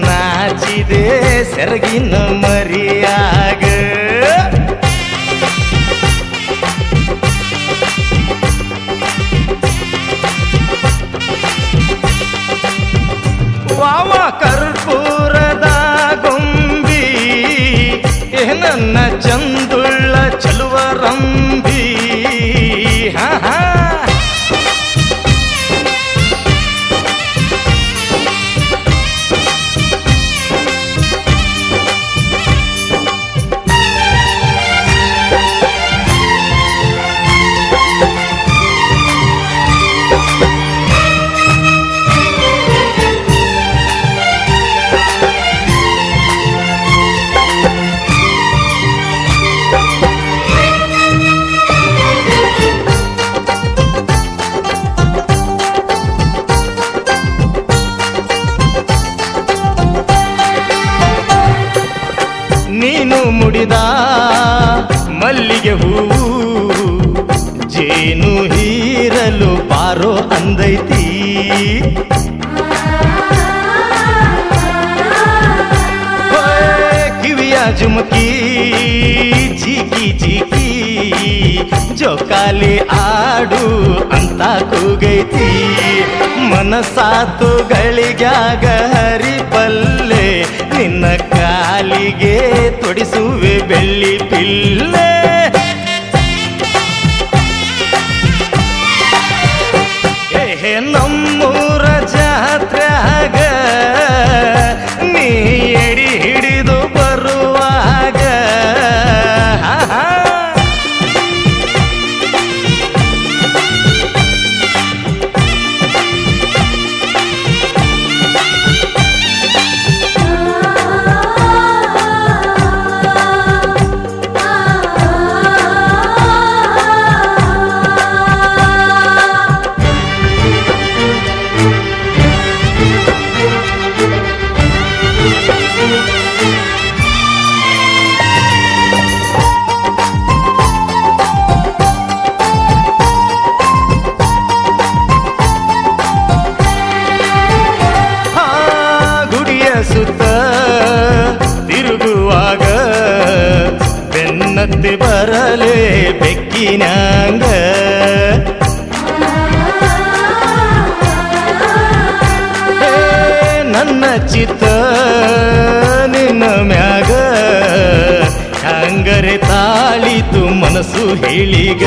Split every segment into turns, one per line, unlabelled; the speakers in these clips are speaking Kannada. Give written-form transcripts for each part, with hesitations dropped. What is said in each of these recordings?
ನಾಚಿದೆ ಸೆರಗಿನ ಮರಿಯಾಗ ವಾವ ಕರ್ಪೂರದ ಗೊಂಬಿ ನನ್ನ ಚಂದುಳ್ಳ ಚಲುವ ರಂಬಿ ಹಾ ಹಾ ನೀನು ಮುಡಿದ ಮಲ್ಲಿಗೆ ಹೂವು ಜೇನು ಹೀರಲು ಬಾರೋ ಅಂದೈತಿ ಕಿವಿಯ ಜುಮಕಿ ಜೀಕಿ ಜೀಕಿ ಜೋಕಾಲಿ ಆಡು ಅಂತ ಕೂಗೈತಿ ಮನಸಾತು ಗಳಿಗ್ಯಾಗ ಹರಿಪಲ್ಲೆ ನಿನ್ನ ಕಾಲಿಗೆ ತೊಡಿಸುವೆ ಬೆಳ್ಳಿ ಪಿಲ್ಲೆ ನಮ್ಮೂರ ಜಾತ್ರೆಯಾಗ ನೀ ಎಡಿ ಹಿಡಿದು ಬರುವಾಗ ಸುತ್ತ ತಿರುಗುವಾಗ ಬೆನ್ನತ್ತಿ ಬರಲೇ ಬೆಕ್ಕಿನಾಂಗ ನನ್ನ ಚಿತ್ತ ನಿನ್ನ ಮ್ಯಾಗ ಹಂಗರೆ ತಾಳಿತು ಮನಸ್ಸು ಹೇಳಿಗ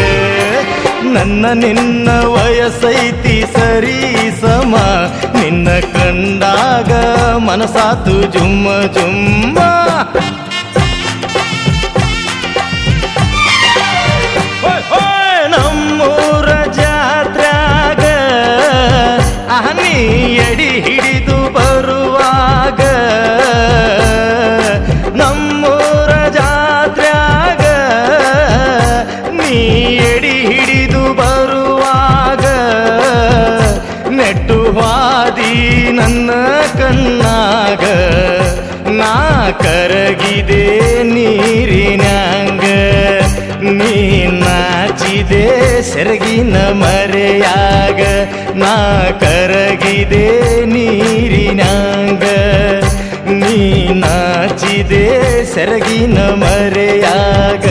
ನನ್ನ ನಿನ್ನ ವಯಸ್ಸೈತಿ ಸರಿ ಸಮ ನಿನ್ನ ಕಂಡಾಗ ಮನಸಾತು ಜುಮ್ಮ ಜುಮ್ಮ ನಮ್ಮೂರ ಜಾತ್ರ್ಯಾಗ ನೀ ಎಡಿ ಹಿಡಿದು ಬರುವಾಗ ನಮ್ಮೂರ ಜಾತ್ರ್ಯಾಗ ನೀ ಎಡಿ ಹಿಡಿದು ಬರುವಾಗ ನೆಟ್ಟು ಹಾದಿ ನನ್ನ ಕಣ್ಣಾಗ ನಾ ಕರಗಿದೆ ನೀರಿನಾಂಗ ನೀ ನಾಚಿದೆ ಸೆರಗಿನ ಮರೆಯಾಗ ನಾ ಕರಗಿದೆ ನೀರಿನಾಂಗ ನೀ ನಾಚಿದೆ ಸೆರಗಿನ ಮರೆಯಾಗ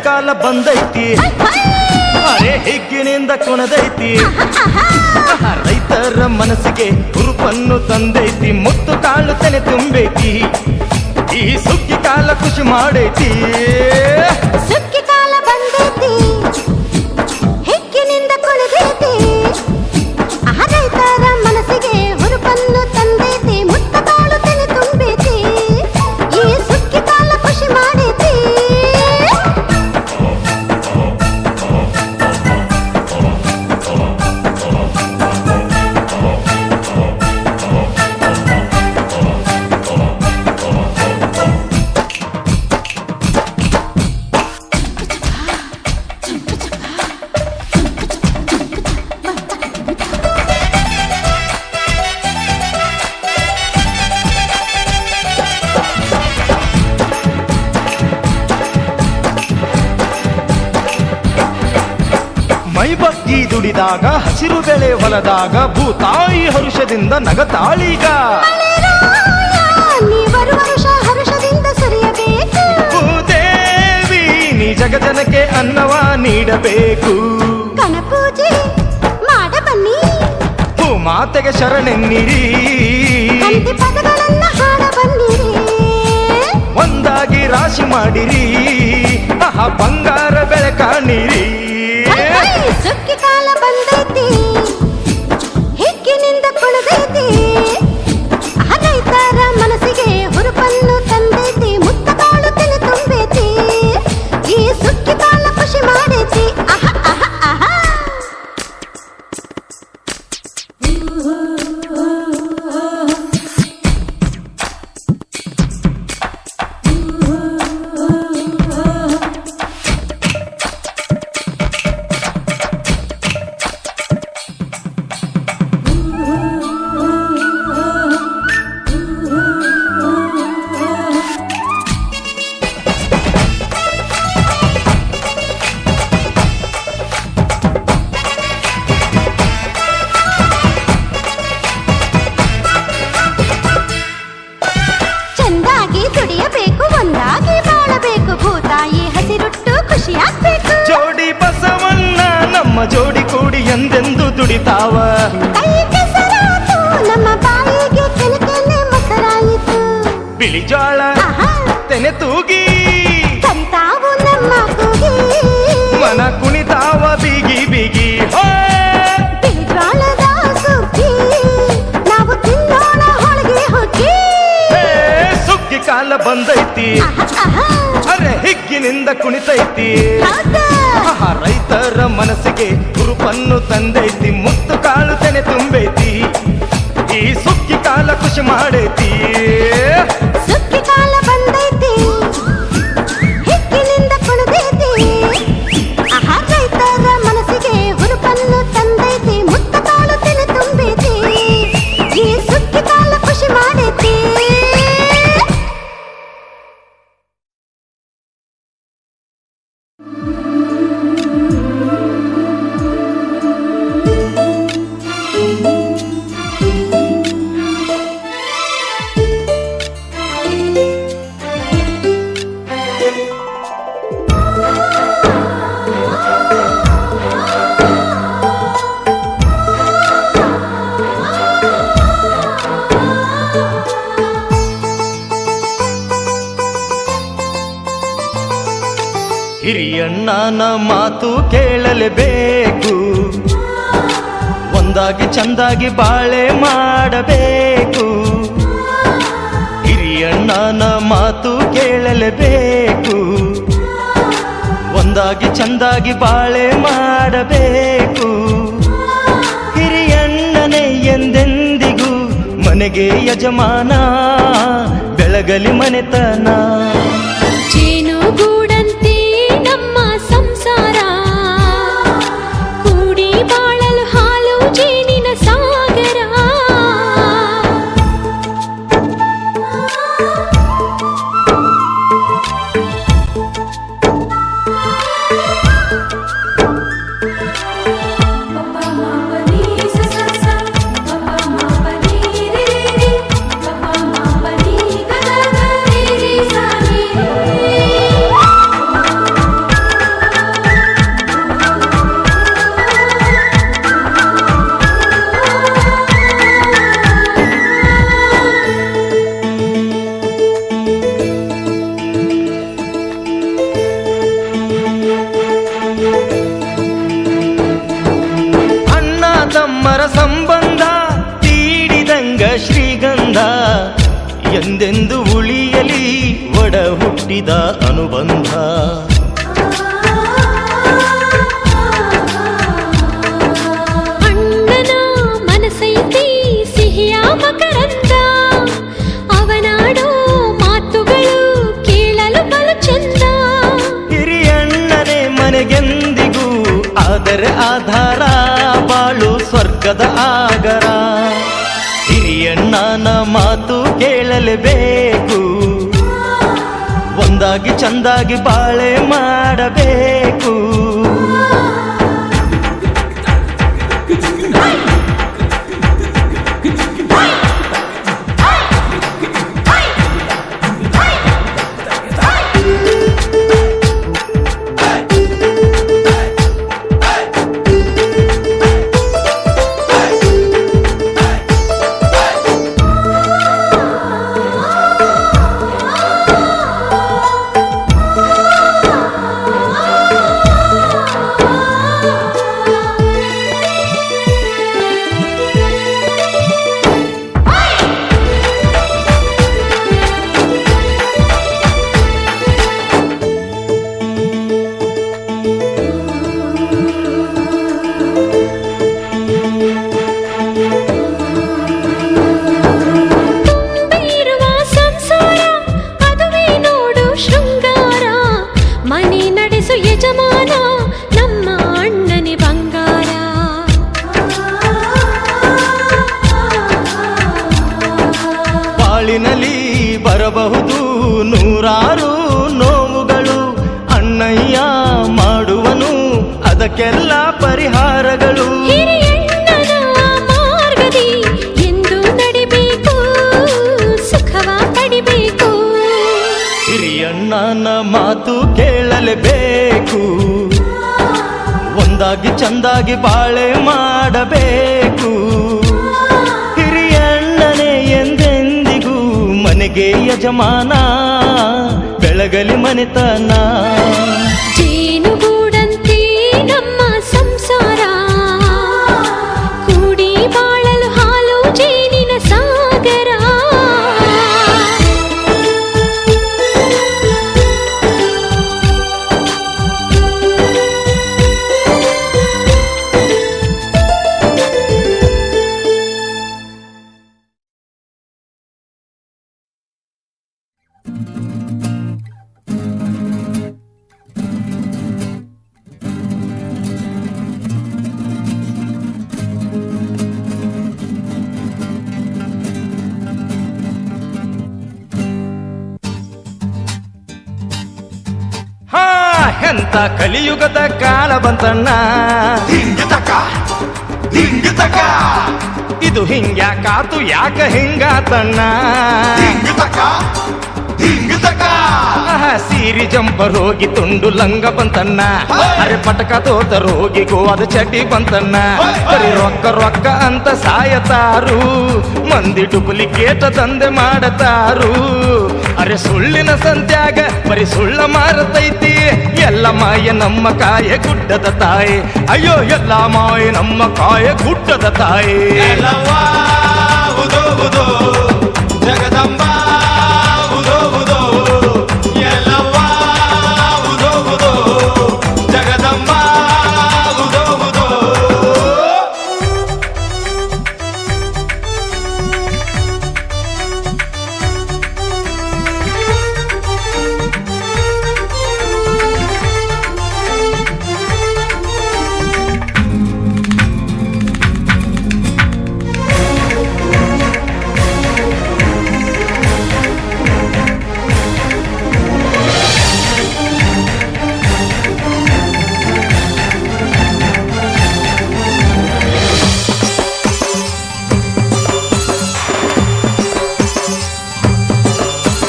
ಕಾಲ ಬಂದೈತಿ ಅರೆ ಹಿಗ್ಗಿನಿಂದ ಕುಣದೈತಿ ರೈತರ ಮನಸ್ಸಿಗೆ ಹುರುಪನ್ನು ತಂದೈತಿ ಮುತ್ತು ಕಾಳು ತೆನೆ ತುಂಬೈತಿ ಈ ಸುಗ್ಗಿ ಕಾಲ ಖುಷಿ ಮಾಡೈತಿ
ಸುಗ್ಗಿ ಕಾಲ ಬಂದೈತಿ
ಮೈ ಬಗ್ಗಿ ದುಡಿದಾಗ ಹಸಿರು ಬೆಳೆ ಹೊಲದಾಗ ಭೂತಾಯಿ ಹರುಷದಿಂದ ನಗತಾಳೀಗ.
ನೀ ಬರುವ ಹರುಷದಿಂದ ಸುರಿಯಬೇಕು.
ಭೂದೇವಿ ನೀ ಜಗಜನಕ್ಕೆ ಅನ್ನವ ನೀಡಬೇಕು.
ಗಣಪೂಜೆ ಮಾಡ ಬನ್ನಿ,
ಭೂಮಾತೆಗೆ ಶರಣೆನ್ನಿರಿ,
ಪದಗಳನ್ನ ಹಾಡ ಬನ್ನಿರಿ.
ಒಂದಾಗಿ ರಾಶಿ ಮಾಡಿರಿ, ಬಂಗಾರ ಬೆಳೆ ಕಾಣಿರಿ.
ಸುಗ್ಗಿ ಕಾಲ ಬಂದೈತಿ, ಹಿಗ್ಗಿನಿಂದ ಕುಳಿದೈತಿ, ರೈತರ ಮನಸ್ಸಿಗೆ ಹುರುಪನ್ನು ತಂದೈತಿ, ಮುತ್ತ ಕಾಳು ತಲೆ ತುಂಬೈತಿ. ಈ ಸುಗ್ಗಿ ಕಾಲ ಖುಷಿ ಮಾಡೈತಿ. ಅಹ ಅಹ ಅಹ.
ಜೋಡಿ ಕೂಡಿ ಎಂದೆಂದು ದುಡಿತಾವ.
ನಮ್ಮ ಬಾಯಿಗೆ ಕೆನೆ ಮೊಸರಾಯಿತು.
ಬಿಳಿ ಜೋಳ ತೆನೆ ತೂಗಿ
ತಂತಾವು ನಮ್ಮ ಕೂಗಿ,
ಮನ ಕುಣಿತಾವ ಬಿಗಿ ಬಿಗಿ.
ಬಿಳಿ ಜೋಳದ ಸುಗ್ಗಿ ನಾವು ತಿನ್ನೋಣ ಹೊಳಗೆ ಹೋಗಿ.
ಸುಗ್ಗಿ ಕಾಲ ಬಂದೈತಿ, ಅರೆ ಹಿಗ್ಗಿನಿಂದ ಕುಣಿತೈತಿ. ರೈತರ ಮನಸ್ಸಿಗೆ ಹುರುಪನ್ನು ತಂದೈತಿ, ಮುತ್ತು ಕಾಳು ತೆನೆ ತುಂಬೈತಿ. ಈ ಸುಗ್ಗಿ ಕಾಲ ಖುಷಿ ಮಾಡೈತಿ.
ಸುಗ್ಗಿ ಕಾಲ ಬಂದೈತಿ, ಹಿಗ್ಗಿನಿಂದ ಕುಣಿದೈತಿ. ರೈತರ ಮನಸ್ಸಿಗೆ ಹುರುಪನ್ನು ತಂದೈತಿ, ಮುತ್ತು ಕಾಳು ತೆನೆ ತುಂಬೈತಿ. ಈ ಸುಗ್ಗಿ ಕಾಲ ಖುಷಿ ಮಾಡೈತಿ.
ಹಿರಿಯಣ್ಣನ ಮಾತು ಕೇಳಲೇಬೇಕು, ಒಂದಾಗಿ ಚಂದಾಗಿ ಬಾಳೆ ಮಾಡಬೇಕು. ಹಿರಿಯಣ್ಣನ ಮಾತು ಕೇಳಲೇಬೇಕು, ಒಂದಾಗಿ ಚಂದಾಗಿ ಬಾಳೆ ಮಾಡಬೇಕು. ಹಿರಿಯಣ್ಣನೇ ಎಂದೆಂದಿಗೂ ಮನೆಗೆ ಯಜಮಾನ, ಬೆಳಗಲಿ ಮನೆತನ.
ಜೇನುಗೂಡಂತೆ ನಮ್ಮ ಸಂಸಾರ, ಕೂಡಿ ಬಾಳಲು ಹಾಲು ಜೇನಿನ ಸಾಗರ.
ತಮ್ಮರ ಸಂಬಂಧ ತೀಡಿದಂಗ ಶ್ರೀಗಂಧ, ಎಂದೆಂದು ಉಳಿಯಲಿ ಒಡ ಹುಟ್ಟಿದ ಅನುಬಂಧ.
ಅಣ್ಣನ ಮನಸೈತಿ ಸಿಹಿಯ ಮಕರಂದ, ಅವನಾಡೋ ಮಾತುಗಳು ಕೇಳಲು ಬಲು ಚಂದ.
ಹಿರಿಯಣ್ಣನೇ ಮನೆಗೆಂದಿಗೂ ಆದರೆ ಆಧಾರ, ಬಾಳು ಸ್ವರ್ಗದ ಆಗರ. ಹಿರಿಯಣ್ಣನ ಮಾತು ಕೇಳಲೇಬೇಕು, ಒಂದಾಗಿ ಚಂದಾಗಿ ಬಾಳೆ ಮಾಡಬೇಕು. ಬರಬಹುದು ನೂರಾರು ನೋವುಗಳು, ಅಣ್ಣಯ್ಯ ಮಾಡುವನು ಅದಕ್ಕೆಲ್ಲ ಪರಿಹಾರಗಳು.
ಹಿರಿಯಣ್ಣನ ಮಾರ್ಗದಿ ಎಂದು ನಡಿಬೇಕು, ಸುಖವ ಪಡಿಬೇಕು.
ಹಿರಿಯಣ್ಣನ ಮಾತು ಕೇಳಲೇಬೇಕು, ಒಂದಾಗಿ ಚಂದಾಗಿ ಬಾಳೆ ಮಾಡಬೇಕು. ಹಿರಿಯಣ್ಣನೇ ಎಂದೆಂದಿಗೂ ಮನೆಗೆ ಯಜಮಾನ, ಬೆಳಗಲಿ ಮನೆತನ.
ಜೇನುಗೂಡಂತೆ ನಮ್ಮ ಸಂಸಾರ, ಕೂಡಿ ಬಾಳಲು ಹಾಲು ಜೇನಿನ ಸಾಗರ.
ಹಾ, ಎಂತ ಕಲಿಯುಗದ ಕಾಲ ಬಂತಣ್ಣ, ಇದು ಹಿಂಗ್ಯಾಕಾತು ಯಾಕ ಹಿಂಗಾತಣ್ಣ. ಸೀರಿ ಜಂಪರ್ ಹೋಗಿ ತುಂಡು ಲಂಗ ಬಂತಣ್ಣ, ಅರೆ ಪಟಕ ತೋತರು ಹೋಗಿ ಗೋವಾದ ಚಟಿ ಬಂತಣ್ಣ. ಬರೀ ರೊಕ್ಕ ರೊಕ್ಕ ಅಂತ ಸಾಯತಾರು, ಮಂದಿ ಡೂಪ್ಲಿಕೇಟ್ ದಂಧೆ ಮಾಡತಾರು. ಅರೆ ಸುಳ್ಳಿನ ಸಂತ್ಯಾಗ ಬರೀ ಸುಳ್ಳ ಮಾರತೈತಿ, ಎಲ್ಲ ಮಾಯ ನಮ್ಮ ಕಾಯ ಗುಡ್ಡದ ತಾಯಿ. ಅಯ್ಯೋ ಎಲ್ಲ ಮಾಯ ನಮ್ಮ ಕಾಯ ಗುಡ್ಡದ ತಾಯಿ.
ಜಗದಂಬ ಜಗದಂಬ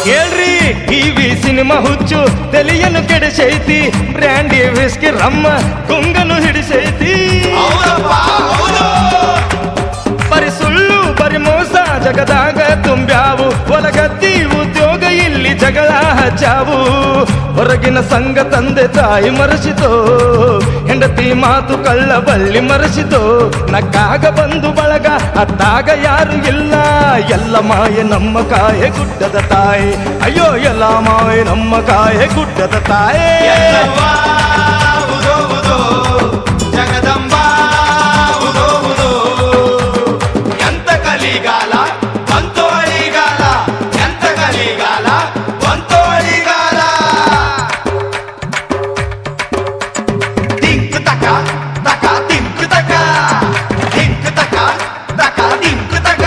ಹೇಳ್ರಿ ಟಿವಿ ಸಿನಿಮಾ ಹುಚ್ಚು ತಲೆಯನ್ನು ಕೆಡಿಸೈತಿ, ಬ್ರ್ಯಾಂಡಿ ವಿಸ್ಕಿ ರಮ್ಮ ಗುಂಗನು ಹಿಡಿಸೈತಿ. ಬರಿ ಸುಳ್ಳು ಬರಿ ಮೋಸ ಜಗದಾಗ ತುಂಬ್ಯಾವು, ಒಲಗತ್ತಿ ಉದ್ಯೋಗ ಇಲ್ಲಿ ಜಗಳ ಹಚ್ಚಾವು. ಹೊರಗಿನ ಸಂಘ ತಂದೆ ತಾಯಿ ಮರೆಸಿತೋ, ಹೆಂಡತಿ ಮಾತು ಕಳ್ಳ ಬಳ್ಳಿ ಮರೆಸಿತೋ. ನಕ್ಕಾಗ ಬಂದು ಬಳಗ ಅತ್ತಾಗ ಯಾರು ಇಲ್ಲ, ಎಲ್ಲ ಮಾಯ ನಮ್ಮ ಕಾಯ ಗುಡ್ಡದ ತಾಯಿ. ಅಯ್ಯೋ ಎಲ್ಲ ಮಾಯ ನಮ್ಮ ಕಾಯ ಗುಡ್ಡದ ತಾಯಿ.
ಜಗದಂಬ ಎಂತ ಕಲಿಗಾಲ ಬಂತೋಳಿಗಾಲ, ಎಂತ ಕಲಿಗಾಲ ಬಂತೋಳಿಗಾಲ. ದಿಂಕ್ ತಕ ತಕ ದಿಂಕ್ ತಕ, ದಿಂಕ್ ತಕ ತಕ ದಿಂಕ್ ತಕ.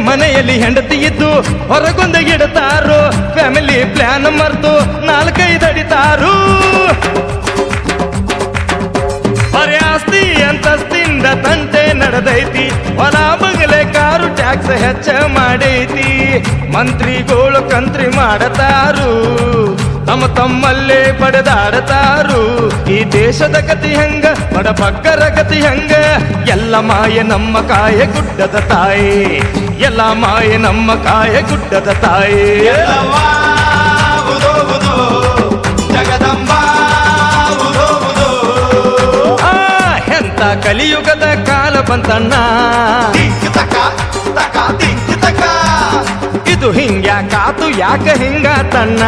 ಮನೆಯಲ್ಲಿ ಹೆಂಡತಿ ಇದ್ದು ಹೊರಗೊಂದು ಇಡತಾರು, ಫ್ಯಾಮಿಲಿ ಪ್ಲಾನ್ ಮರ್ತು ನಾಲ್ಕೈದು ಅಡಿತಾರು. ಬರೀ ಆಸ್ತಿ ಅಂತಸ್ತಿಂದ ತಂಟೆ ನಡೆದೈತಿ, ಹೊಲ ಬಗಲೆ ಕಾರು ಟ್ಯಾಕ್ಸ್ ಹೆಚ್ಚ ಮಾಡೈತಿ. ಮಂತ್ರಿಗಳು ಕಂತ್ರಿ ಮಾಡತಾರು, ತಮ್ಮ ತಮ್ಮಲ್ಲೇ ಬಡದಾಡತಾರು. ಈ ದೇಶದ ಗತಿ ಹೆಂಗ ಬಡಬಗ್ಗರ ಗತಿ ಹೆಂಗ, ಎಲ್ಲ ಮಾಯ ನಮ್ಮ ಕಾಯ ಗುಡ್ಡದ ತಾಯಿ. ಎಲ್ಲ ಮಾಯ ನಮ್ಮ ಕಾಯ ಗುಡ್ಡದ ತಾಯಿ.
ಜಗದಂಬ
ಎಂತ ಕಲಿಯುಗದ ಕಾಲ ಬಂತಣ್ಣ, ಇದು ಹಿಂಗ್ಯಾಕಾತು ಯಾಕ ಹಿಂಗಾತಣ್ಣ.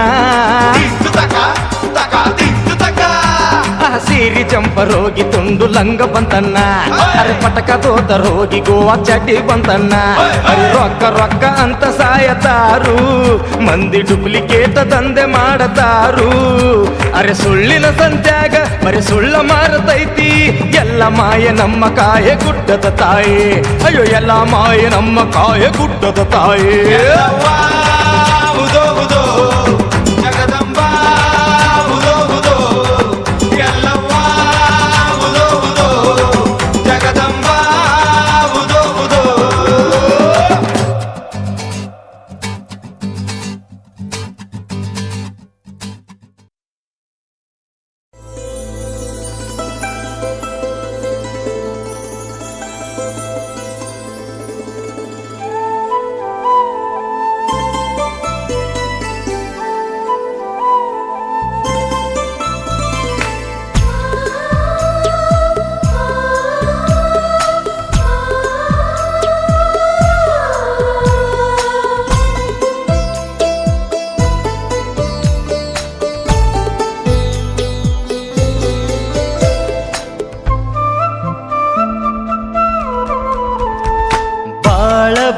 ಸೀರಿ ಚಂಪರೋಗಿ ತುಂಡು ಲಂಗ ಬಂತನ್ನ ಅರೆ ಪಟಕ ತೋತರೋಗಿ ಗೋವಾ ಚಡ್ಡಿ ಬಂತನ್ನ ಅರೆ ರೊಕ್ಕ ರೊಕ್ಕ ಅಂತ ಸಾಯತಾರು ಮಂದಿ ಡುಪ್ಲಿಕೇಟ್ ದಂಧೆ ಮಾಡತಾರು ಅರೆ ಸುಳ್ಳಿನ ಸಂತ್ಯಾಗ ಬರೀ ಸುಳ್ಳ ಮಾರತೈತಿ ಎಲ್ಲ ಮಾಯೆ ನಮ್ಮ ಕಾಯೆ ಗುಡ್ಡದ ತಾಯಿ ಅಯ್ಯೋ ಎಲ್ಲ ಮಾಯೆ ನಮ್ಮ ಕಾಯೆ ಗುಡ್ಡದ ತಾಯಿ
ಉದೋ ಉದೋ ಜಗದಂಬ ಉದೋ ಉದೋ ಎಲ್ಲವ್ವ ಉದೋ ಉದೋ ಜಗದಂಬ ಉದೋ ಉದೋ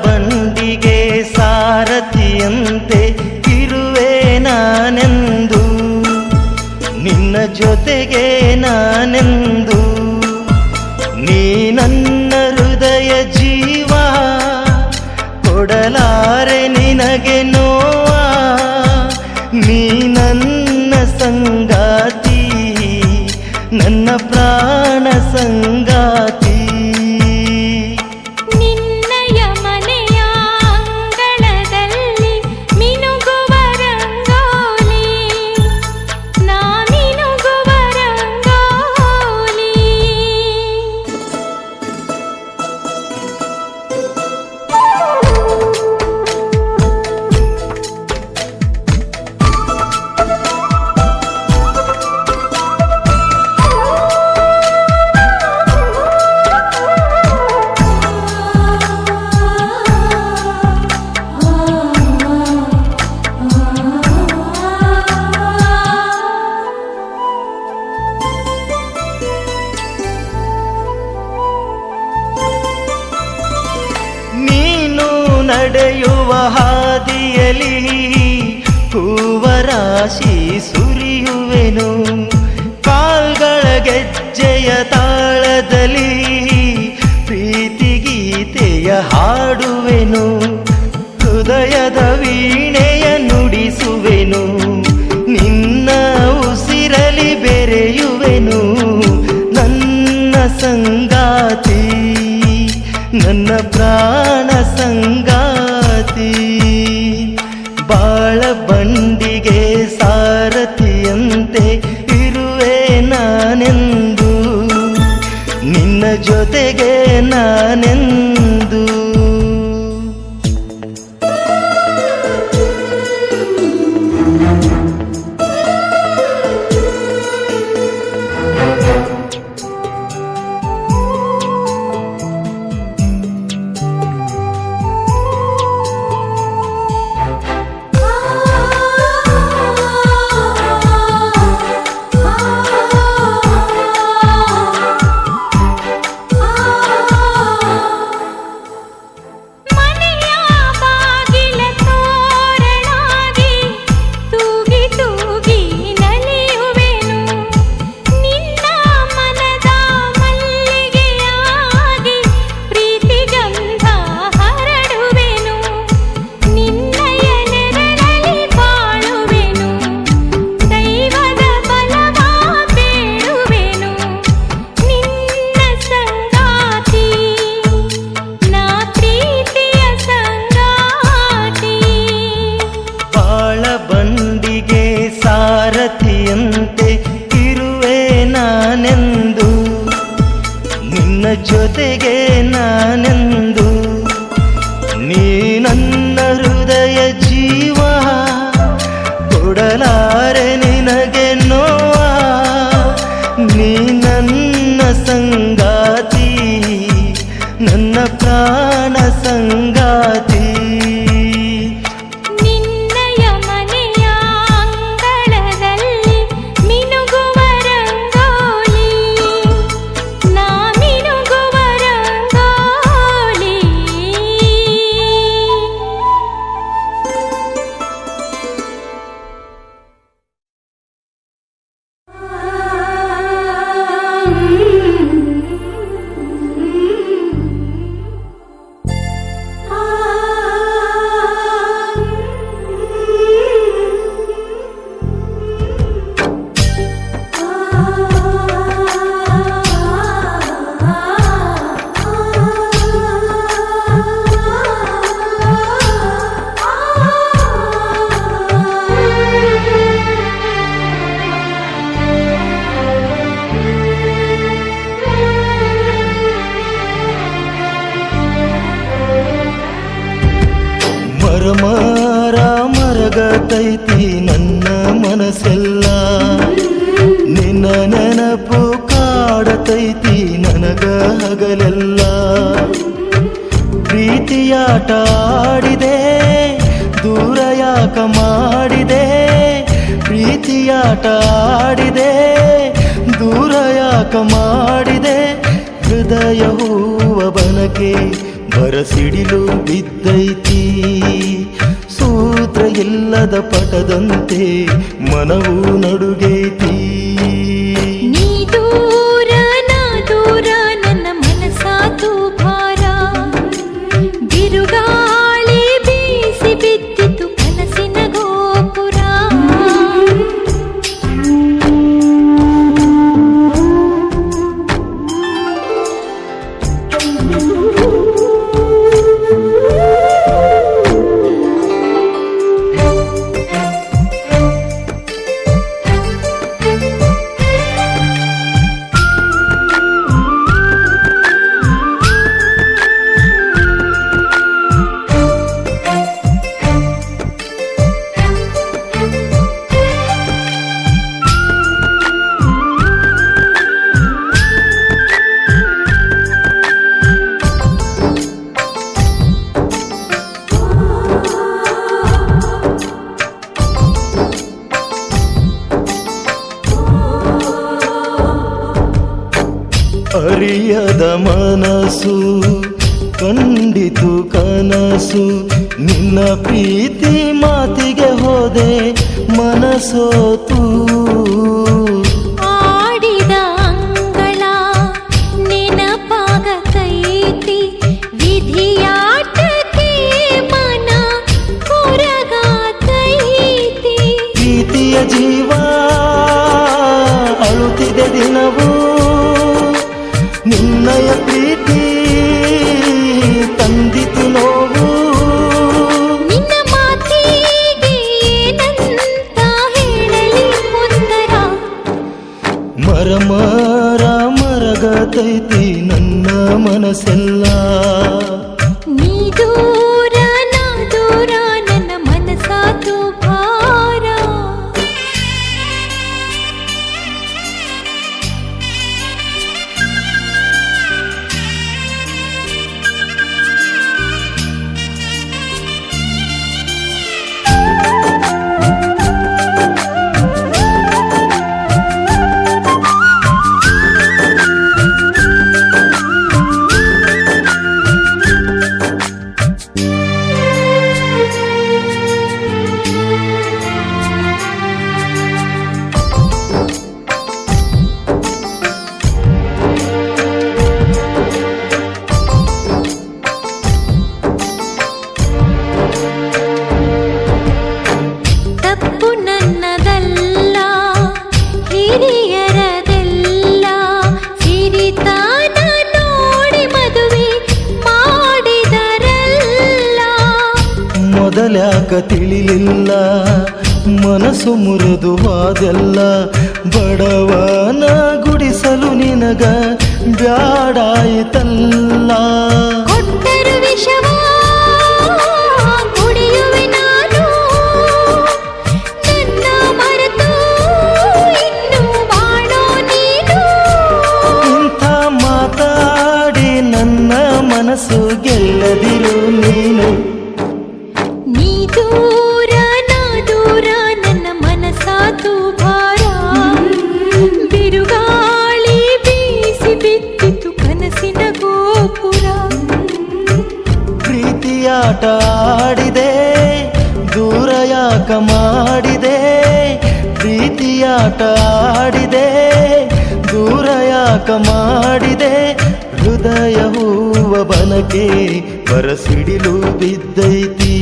ಬಂಡಿಗೆ ಸಾರಥಿಯಂತೆ ಇರುವೆ ನಾನೆಂದು ನಿನ್ನ ಜೊತೆಗೆ ನಾನೆಂದು ನೀ ನನ್ನ ಹೃದಯ ಜೀವ ಕೊಡಲಾರೆ ನಿನಗೆ ನೋವಾ ನೀ ನನ್ನ ಸಂಗಾತಿ ನನ್ನ ಪ್ರಾಣ ಸಂಗಾತಿ ನಡೆಯುವ ಹಾದಿಯಲಿ ಹೂವರಾಶಿ ಸುರಿಯುವೆನು ಕಾಲ್ಗಳ ಗೆಜ್ಜೆಯ ತಾಳದಲ್ಲಿ ಪ್ರೀತಿಗೀತೆಯ ಹಾಡುವೆನು ಹೃದಯದ ವೀಣೆಯ ನುಡಿಸುವೆನು ನಿನ್ನ ಉಸಿರಲಿ ಬೆರೆಯುವೆನು ನನ್ನ ಸಂಗಾತಿ ನನ್ನ ಪ್ರಾಣ ಸಂಗಾತಿ ಬಾಳ ಬಂಡಿಗೆ ಸಾರಥಿಯಂತೆ ಇರುವೆ ನಾನೆಂದು ನಿನ್ನ ಜೊತೆಗೆ ನಾನೆಂದು ಜೊತೆಗೆ ನಾನೆಂದು ನೀ ನನ್ನ ಹೃದಯ ಜೀವ ಕೊಡಲಾರೆ ನಿನಗೆ ನೋವಾ ನೀ ನನ್ನ ಸಂಗಾತಿ ನನ್ನ ಪ್ರಾಣ ಸಂಗಾತಿ
ನಿನ್ನಯ ಮನೆಯ ಅಂಗಳದಲ್ಲಿ ಮಿನುಗುವ ರಂಗೋಲಿ
ಮರಮಾರ ಮರಗತೈತಿ ನನ್ನ ಮನಸ್ಸೆಲ್ಲ ನಿನ್ನ ನೆನಪು ಕಾಡತೈತಿ ನನಗ ಹಗಲೆಲ್ಲ ಪ್ರೀತಿಯಾಟ ಆಡಿದೆ ದೂರ ಯಾಕ ಮಾಡಿದೆ ಪ್ರೀತಿಯಾಟ ಆಡಿದೆ ದೂರ ಯಾಕ ಮಾಡಿದೆ ಹೃದಯ ಹೂವ ಬನಕೆ ಬರಸಿಡಿಲು ಬಿದ್ದೈತಿ ಸೂತ್ರ ಇಲ್ಲದ ಪಟದಂತೆ ಮನವು ನಡುಗೈತಿ
ನೀ ದೂರ ನಾ ದೂರ ನನ್ನ ಮನಸಾತು ಭಾರ ಬಿರುಗಾಳಿ ಬೀಸಿ ಬಿದ್ದಿತು ಕನಸಿನ ಗೋಪುರ
ಅರಿಯದ ಮನಸ್ಸು ಕಂಡಿತು ಕನಸು ನಿನ್ನ ಪ್ರೀತಿ ಮಾತಿಗೆ ಹೋದೆ ಮನಸೋತು
ಆಡಿದ ಅಂಗಳ ನೆನಪಾಗತೈತಿ ವಿಧಿಯಾಟಕ್ಕೆ ಮನ ಹೊರಗಾತೈತಿ
ಪ್ರೀತಿಯ ಜೀವ ಅಳುತ್ತಿದೆ ದಿನವೂ ನಿನ್ನಯ ಪ್ರೀತಿ ತಂದಿತು ನೋವು
ನಿನ್ನ ಮಾತಿಗೆ ಏನಂತ ಹೇಳಲಿ ಉತ್ತರ
ಮರಮಾರ ಮರಗತೈತಿ ನನ್ನ ಮನಸ್ಸೆಲ್ಲ
ನೀ ದೂರ ನಾ ದೂರ ನನ್ನ ಮನಸಾತು ಭಾರ ತಪ್ಪು ನನ್ನದಲ್ಲ ಹಿರಿಯರದೆಲ್ಲ ಸಿರಿತಾನ ನೋಡಿ ಮದುವೆ ಮಾಡಿದರಲ್ಲ
ಮೊದಲ್ಯಾಕ ತಿಳಿಲಿಲ್ಲ ಮನಸ್ಸು ಮುರಿದು ಹೋದೆಲ್ಲ ಬಡವನ ಗುಡಿಸಲು ನಿನಗ ಬ್ಯಾಡಾಯಿತಲ್ಲ
ಕೊಟ್ಟರು ವಿಷವ ಕುಡಿಯುವೆ ನಾನು ನನ್ನ ಮರೆತು ಇನ್ನು ಬಾಳೋ ನೀನು
ಇಂಥ ಮಾತಾಡಿ ನನ್ನ ಮನಸ್ಸು ಗೆಲ್ಲದಿರು ನೀನು
ನೀ ದೂರ ನಾ ದೂರ ನನ್ನ ಮನಸಾತು ಭಾರ ಬಿರುಗಾಳಿ ಬೀಸಿ ಬಿದ್ದಿತು ಕನಸಿನ ಗೋಪುರ
ಪ್ರೀತಿಯಾಟ ಆಡಿದೆ ದೂರ ಯಾಕ ಮಾಡಿದೆ ಪ್ರೀತಿಯಾಟ ಆಡಿದೆ ದೂರ ಯಾಕ ಮಾಡಿದೆ ಹೃದಯ ಹೂವ ಬನಕೆ ಬರಸಿಡಿಲು ಬಿದ್ದೈತಿ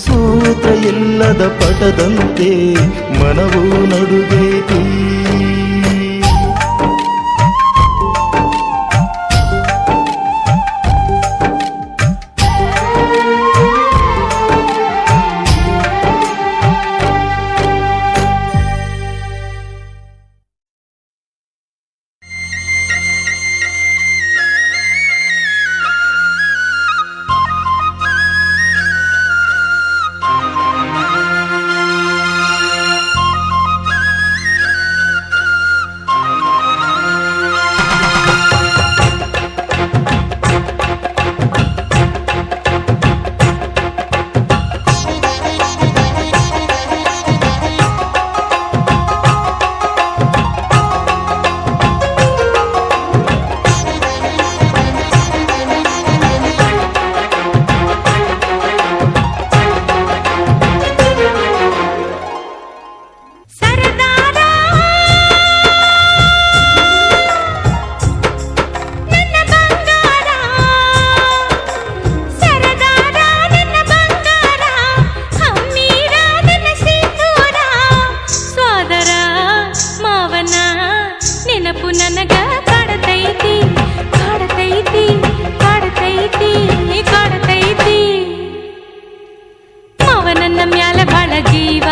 ಸೂತ್ರ ಇಲ್ಲದ ಪಟದಂತೆ ಮನವು ನಡುಗೈತಿ
ಜೀವ